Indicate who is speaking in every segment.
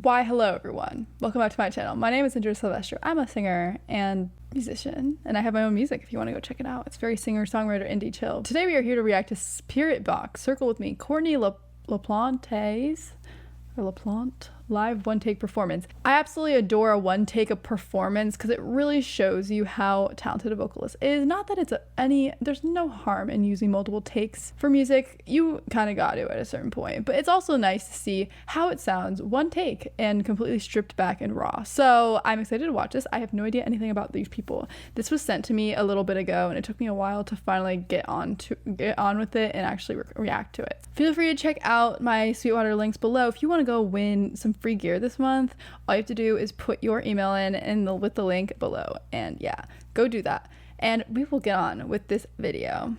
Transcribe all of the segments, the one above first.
Speaker 1: Why, hello everyone. Welcome back to my channel. My name is Andrea Silvestro. I'm a singer and musician, and I have my own music if you want to go check it out. It's very singer-songwriter indie chill. Today we are here to react to Spiritbox. Circle with me. Courtney LaPlante's live one-take performance. I absolutely adore a one-take of performance because it really shows you how talented a vocalist is. Not that it's there's no harm in using multiple takes for music. You kind of got to at a certain point, but it's also nice to see how it sounds one take and completely stripped back and raw. So I'm excited to watch this. I have no idea anything about these people. This was sent to me a little bit ago, and it took me a while to finally get on with it and actually react to it. Feel free to check out my Sweetwater links below if you want to go win some free gear this month. All you have to do is put your email in with the link below, and yeah, go do that, and we will get on with this video.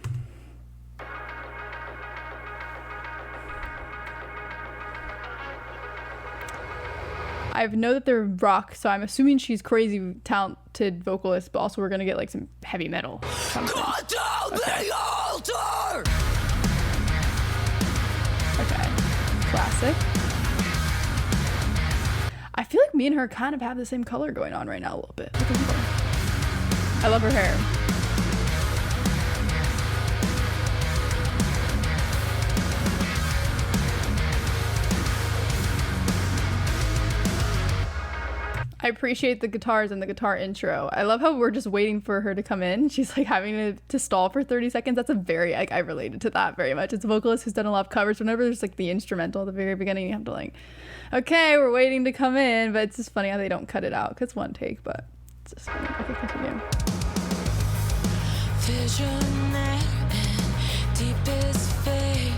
Speaker 1: I know that they're rock, so I'm assuming she's crazy talented vocalist, but also we're gonna get like some heavy metal. Okay. Classic. I feel like me and her kind of have the same color going on right now a little bit. Look at her. I love her hair. I appreciate the guitars and the guitar intro. I love how we're just waiting for her to come in. She's like having to stall for 30 seconds. That's a very, like, I related to that very much. It's a vocalist who's done a lot of covers. Whenever there's like the instrumental at the very beginning, you have to like, okay, we're waiting to come in. But it's just funny how they don't cut it out because it's one take, but it's just funny. Okay, continue.
Speaker 2: Visionaire and deepest fake,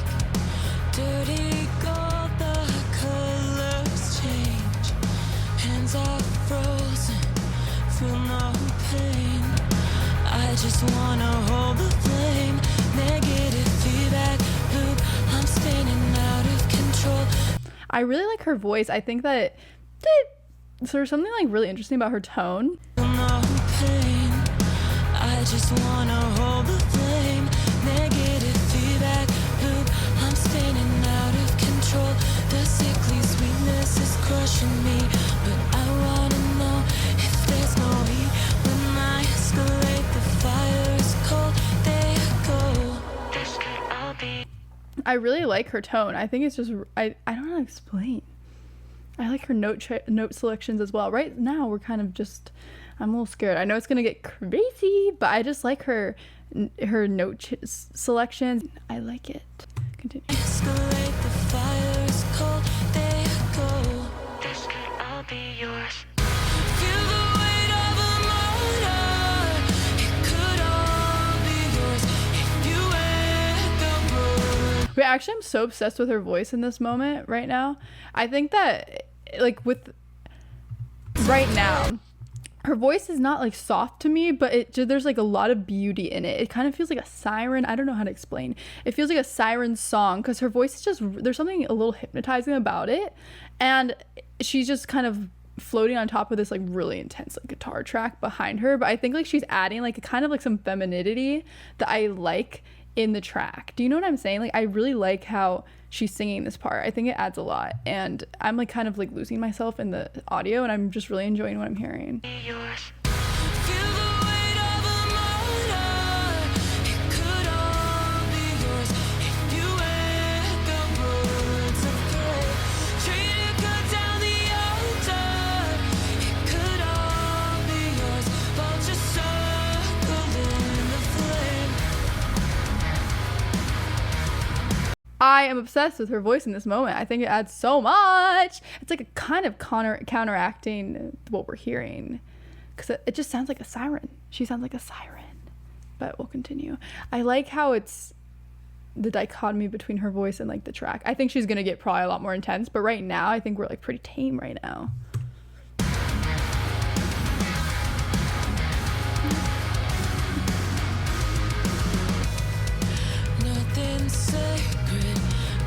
Speaker 2: dirty gold, the colors change, hands are frozen, feel no pain, I just wanna hold the flame, negative feedback loop, I'm spinning out of control.
Speaker 1: I really like her voice. I think that there's something like really interesting about her tone.
Speaker 2: No pain, I just wanna hold the flame, negative feedback loop, I'm spinning out of control, the sickly sweetness is crushing me, but I wanna know if there's no heat when I escalate, the fire is cold, there you go, this could all be.
Speaker 1: I really like her tone. I think it's just, I don't know how to explain. I like her note selections as well. Right now we're kind of just, I'm a little scared. I know it's gonna get crazy, but I just like her note selections. I like it. Continue.
Speaker 2: Escalate, the fire is cold, there you go, this could all be yours. Feel the weight of a motor, it could all be yours if you let the road.
Speaker 1: Wait, actually, I'm so obsessed with her voice in this moment right now. I think that, like, with right now, her voice is not like soft to me, but there's like a lot of beauty in it. It kind of feels like a siren. I don't know how to explain. It feels like a siren song because her voice is just, there's something a little hypnotizing about it, and she's just kind of floating on top of this like really intense like guitar track behind her. But I think like she's adding like a kind of like some femininity that I like in the track. Do you know what I'm saying? Like, I really like how she's singing this part. I think it adds a lot, and I'm like kind of like losing myself in the audio, and I'm just really enjoying what I'm hearing.
Speaker 2: Yours. Feel the weight of a motor, it could all be yours if you let the words of grace. Treat it good down the altar, it could all be yours. Both just circle in the flame.
Speaker 1: I am obsessed with her voice in this moment. I think it adds so much. It's like a kind of counteracting what we're hearing, because it just sounds like a siren. She sounds like a siren. But we'll continue. I like how it's the dichotomy between her voice and like the track. I think she's gonna get probably a lot more intense, but right now I think we're like pretty tame right now.
Speaker 2: Nothing sacred,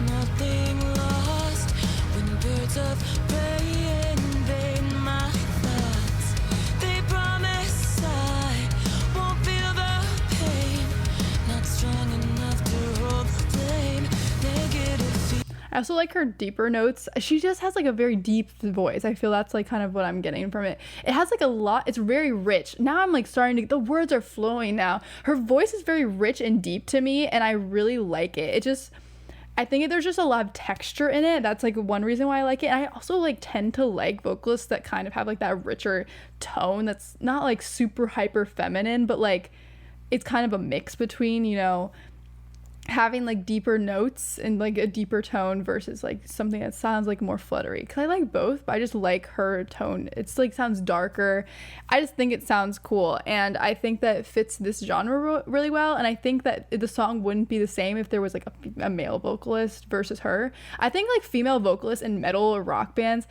Speaker 2: nothing lost. When birds of prey invade my thoughts, they promise I won't feel the pain. Not strong enough to hold the flame. Negative.
Speaker 1: I also like her deeper notes. She just has like a very deep voice. I feel that's like kind of what I'm getting from it. It has like a lot. It's very rich. Now I'm like starting to, the words are flowing now. Her voice is very rich and deep to me, and I really like it. It just, I think there's just a lot of texture in it. That's like one reason why I like it. And I also like tend to like vocalists that kind of have like that richer tone that's not like super hyper feminine, but like it's kind of a mix between, you know, having like deeper notes and like a deeper tone versus like something that sounds like more fluttery, because I like both, but I just like her tone. It's like sounds darker. I just think it sounds cool, and I think that it fits this genre really well. And I think that the song wouldn't be the same if there was like a male vocalist versus her. I think like female vocalists in metal or rock bands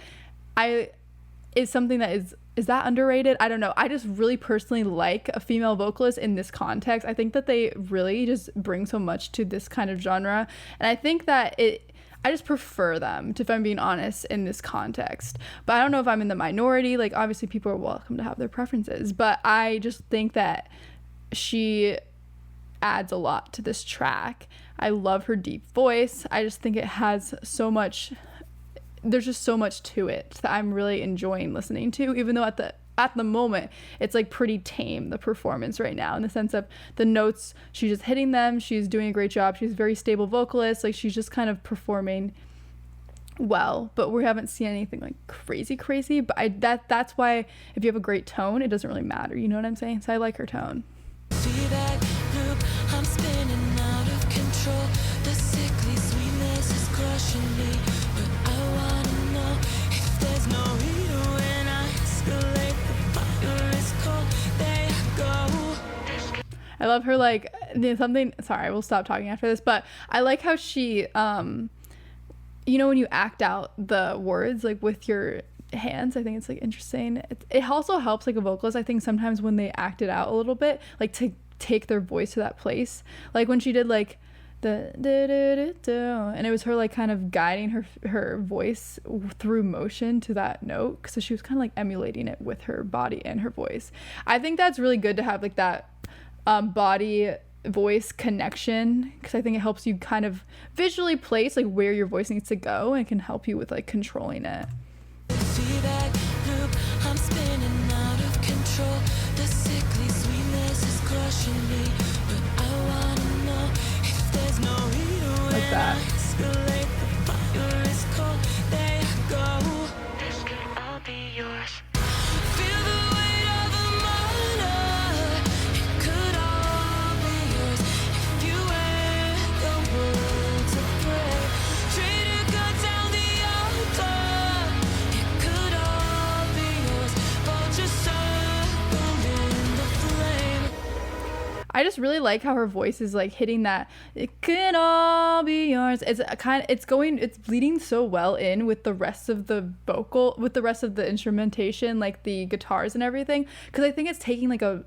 Speaker 1: is something that is that underrated? I don't know. I just really personally like a female vocalist in this context. I think that they really just bring so much to this kind of genre. And I think that I just prefer them, if I'm being honest, in this context. But I don't know if I'm in the minority. Like, obviously people are welcome to have their preferences. But I just think that she adds a lot to this track. I love her deep voice. I just think it has so much, there's just so much to it that I'm really enjoying listening to, even though at the moment it's like pretty tame, the performance right now, in the sense of the notes, she's just hitting them, she's doing a great job, she's a very stable vocalist, like she's just kind of performing well, but we haven't seen anything like crazy, but that's why if you have a great tone, it doesn't really matter, you know what I'm saying? So I like her tone.
Speaker 2: Feedback loop, I'm spinning out of control. The sickly sweetness is crushing me, but I wanna know if there's no heat when I escalate. The fire is cold, there I go.
Speaker 1: I love her, like, something, sorry, we'll stop talking after this, but I like how she, you know, when you act out the words, like, with your hands, I think it's, like, interesting. It also helps, like, a vocalist, I think, sometimes when they act it out a little bit, like, to take their voice to that place. Like, when she did, like, the and it was her, like, kind of guiding her voice through motion to that note, so she was kind of, like, emulating it with her body and her voice. I think that's really good to have, like, that body voice connection, because I think it helps you kind of visually place like where your voice needs to go, and it can help you with like controlling it.
Speaker 2: Feedback loop, I'm spinning out of control. The sickly sweetness is crushing me, but I wanna know if there's no heat when
Speaker 1: that.
Speaker 2: I escalate. The fire is cold, there I go. This could all be yours. Feel the weight of a murder. It could all be yours if you wear the words of prayer. Treat it good down the altar. It could all be yours, but just circle in the flame.
Speaker 1: I just really like how her voice is like hitting that it could all be yours. It's bleeding so well in with the rest of the vocal, with the rest of the instrumentation, like the guitars and everything, because I think it's taking like a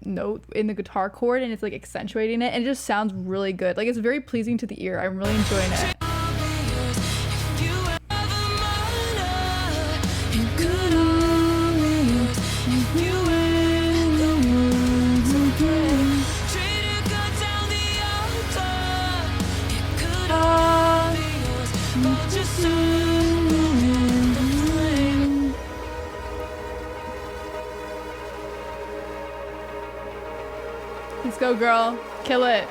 Speaker 1: note in the guitar chord and it's like accentuating it, and it just sounds really good. Like, it's very pleasing to the ear. I'm really enjoying it. Let's go, girl. Kill it.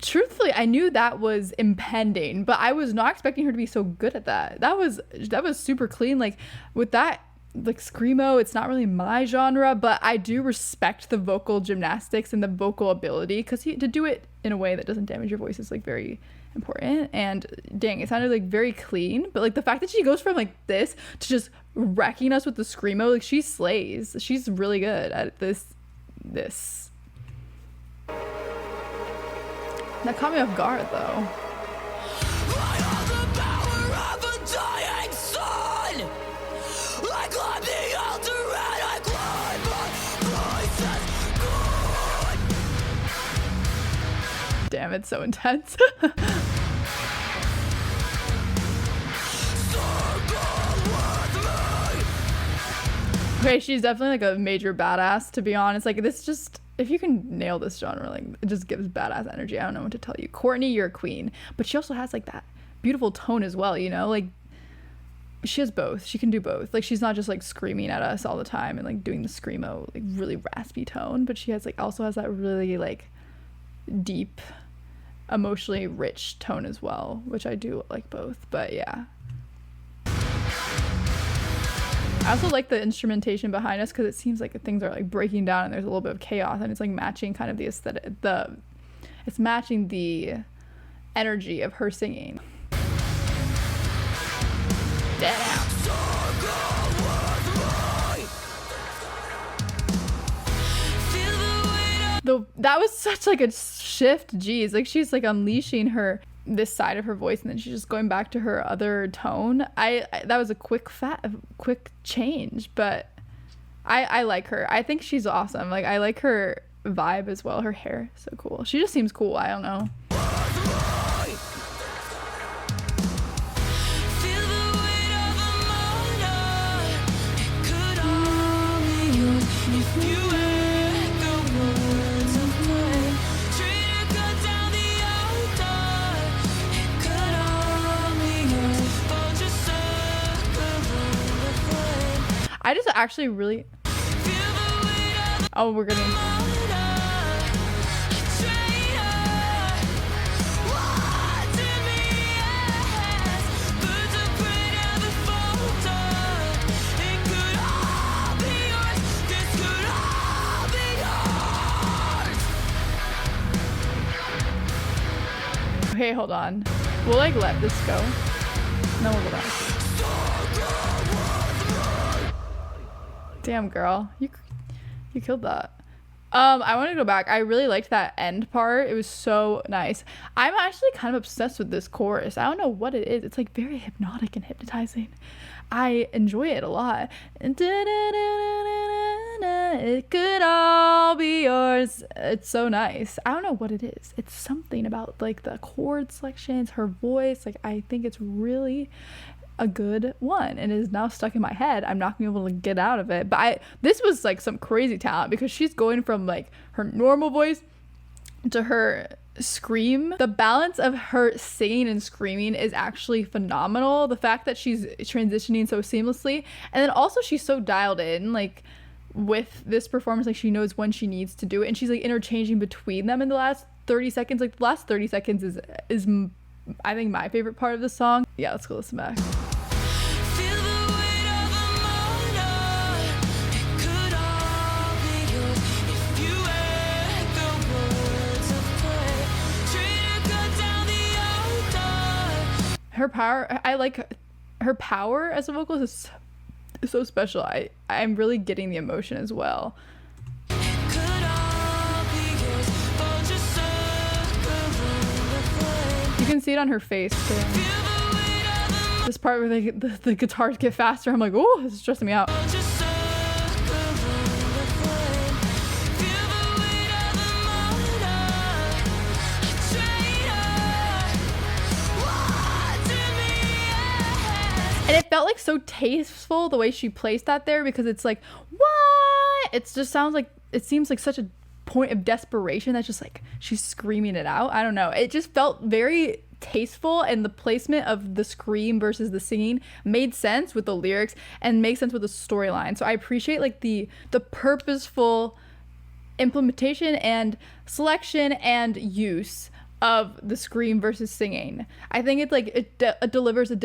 Speaker 1: Truthfully, I knew that was impending, but I was not expecting her to be so good at that. That was super clean. Like, with that, like, screamo, it's not really my genre, but I do respect the vocal gymnastics and the vocal ability, because to do it in a way that doesn't damage your voice is like very important. And dang, it sounded like very clean, but like the fact that she goes from like this to just wrecking us with the screamo, like, she slays. She's really good at this. That caught me off guard though. Damn, it's so intense. Okay, she's definitely like a major badass, to be honest. Like, this just, if you can nail this genre, like, it just gives badass energy. I don't know what to tell you. Courtney, you're a queen. But she also has like that beautiful tone as well, you know? Like, she has both. She can do both. Like, she's not just like screaming at us all the time and like doing the screamo, like really raspy tone, but she has like also has that really like deep, emotionally rich tone as well, which I do like both. But yeah, I also like the instrumentation behind us because it seems like things are like breaking down and there's a little bit of chaos, and it's like matching kind of the aesthetic, it's matching the energy of her singing. Damn. That was such like a shift. Geez, like she's like unleashing this side of her voice, and then she's just going back to her other tone. I that was a quick change, but I like her. I think she's awesome. Like, I like her vibe as well. Her hair, so cool. She just seems cool. I don't know. I just actually really... Oh, we're gonna... Okay, hold on. We'll like let this go. No, we'll go back. Damn, girl, you killed that. I want to go back. I really liked that end part. It was so nice. I'm actually kind of obsessed with this chorus. I don't know what it is. It's like very hypnotic and hypnotizing. I enjoy it a lot. It could all be yours. It's so nice. I don't know what it is. It's something about like the chord selections, her voice. Like, I think it's really a good one, and it is now stuck in my head. I'm not gonna be able to get out of it. But this was like some crazy talent, because she's going from like her normal voice to her scream. The balance of her singing and screaming is actually phenomenal. The fact that she's transitioning so seamlessly, and then also she's so dialed in, like with this performance, like she knows when she needs to do it, and she's like interchanging between them in the last 30 seconds. Like, the last 30 seconds is I think my favorite part of the song. Yeah, let's go listen back. Her power, I like her power as a vocalist is so special. I'm really getting the emotion as well. You can see it on her face too. This part where the guitars get faster, I'm like, oh, this is stressing me out. And it felt like so tasteful the way she placed that there, because it's like, what? It just sounds like, it seems like such a point of desperation that's just like she's screaming it out. I don't know. It just felt very tasteful, and the placement of the scream versus the singing made sense with the lyrics and makes sense with the storyline. So I appreciate like the purposeful implementation and selection and use of the scream versus singing. I think it's like it delivers a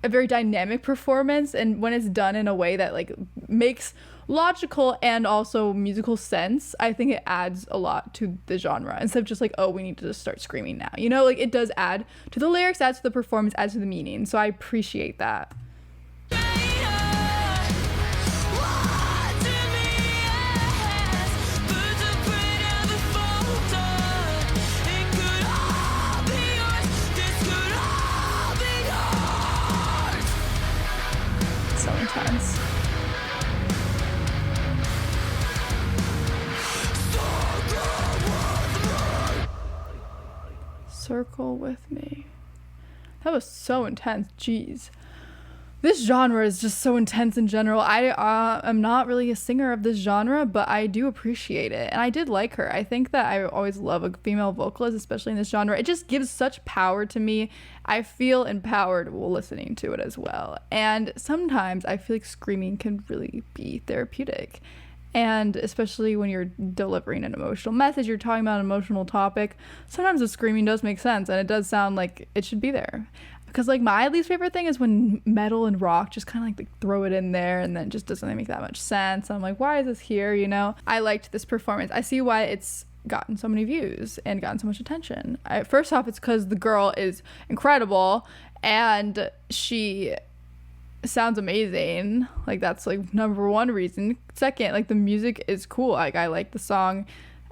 Speaker 1: very dynamic performance, and when it's done in a way that like makes logical and also musical sense, I think it adds a lot to the genre, instead of just like, oh, we need to just start screaming now, you know? Like, it does add to the lyrics, adds to the performance, adds to the meaning. So I appreciate that. So intense. Circle with me. That was so intense. Jeez. This genre is just so intense in general. I am not really a singer of this genre, but I do appreciate it. And I did like her. I think that I always love a female vocalist, especially in this genre. It just gives such power to me. I feel empowered while listening to it as well. And sometimes I feel like screaming can really be therapeutic. And especially when you're delivering an emotional message, you're talking about an emotional topic, sometimes the screaming does make sense and it does sound like it should be there. Because like my least favorite thing is when metal and rock just kind of like throw it in there and then it just doesn't make that much sense. I'm like, why is this here? You know, I liked this performance. I see why it's gotten so many views and gotten so much attention. First off, it's because the girl is incredible and she sounds amazing. Like that's like number one reason. Second, like the music is cool. Like I like the song.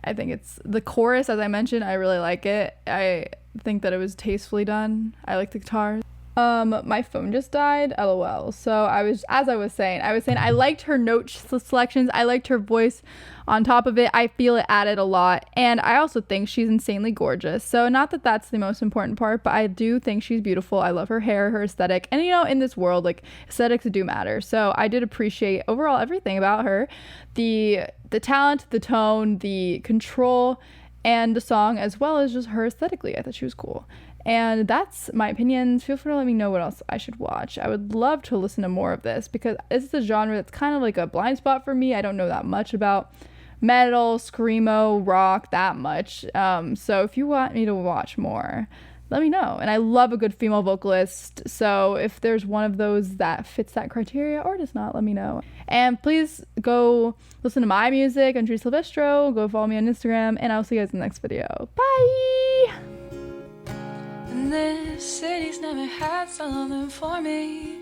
Speaker 1: I think it's the chorus, as I mentioned, I really like it. I think that it was tastefully done. I like the guitars. My phone just died, lol. So I was saying I liked her note selections. I liked her voice on top of it. I feel it added a lot, and I also think she's insanely gorgeous. So not that that's the most important part, but I do think she's beautiful. I love her hair, her aesthetic, and you know, in this world, like aesthetics do matter. So I did appreciate overall everything about her, the talent, the tone, the control, and the song, as well as just her aesthetically. I thought she was cool. And that's my opinions. Feel free to let me know what else I should watch. I would love to listen to more of this because this is a genre that's kind of like a blind spot for me. I don't know that much about metal, screamo, rock that much. So if you want me to watch more, let me know. And I love a good female vocalist. So if there's one of those that fits that criteria or does not, let me know. And please go listen to my music, Andrea Silvestro. Go follow me on Instagram. And I'll see you guys in the next video. Bye!
Speaker 2: And this city's never had something for me,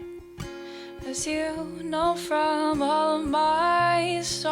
Speaker 2: as you know from all of my stories.